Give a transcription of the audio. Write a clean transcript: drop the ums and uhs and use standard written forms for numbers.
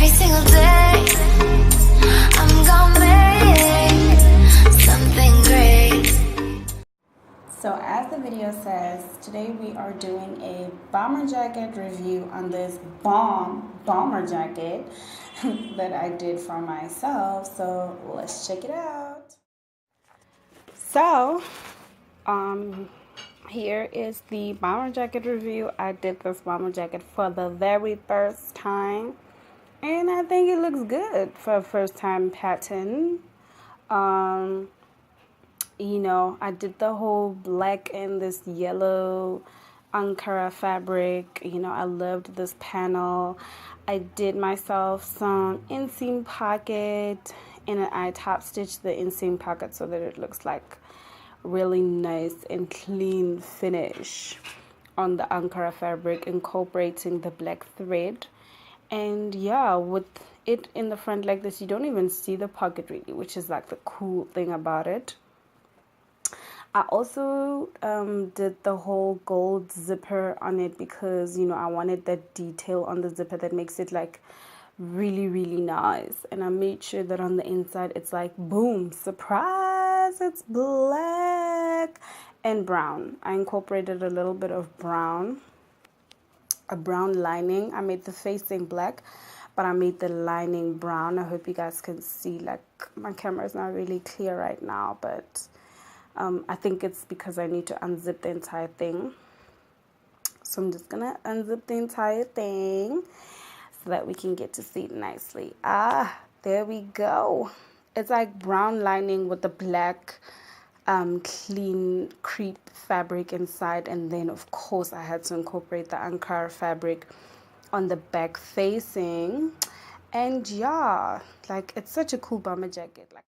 Every single day, I'm gonna make something great. So as the video says, today we are doing a bomber jacket review on this bomber jacket that I did for myself. So let's check it out. So, here is the bomber jacket review. I did this bomber jacket for the very first time, and I think it looks good for a first time pattern. You know, I did the whole black and this yellow Ankara fabric. You know, I loved this panel. I did myself some inseam pocket, and I top stitched the inseam pocket so that it looks like really nice and clean finish on the Ankara fabric, incorporating the black thread. And yeah, with it in the front like this, you don't even see the pocket really, which is like the cool thing about it. I also did the whole gold zipper on it because, you know, I wanted that detail on the zipper that makes it like really, really nice. And I made sure that on the inside it's like, boom, surprise, it's black and brown. I incorporated a little bit of brown, a brown lining. I made the facing black, but I made the lining brown. I hope you guys can see, like my camera is not really clear right now, but I think it's because I need to unzip the entire thing. So I'm just gonna unzip the entire thing so that we can get to see it nicely. There we go. It's like brown lining with the black clean crepe fabric inside, and then of course I had to incorporate the Ankara fabric on the back facing. And yeah, like it's such a cool bomber jacket. Like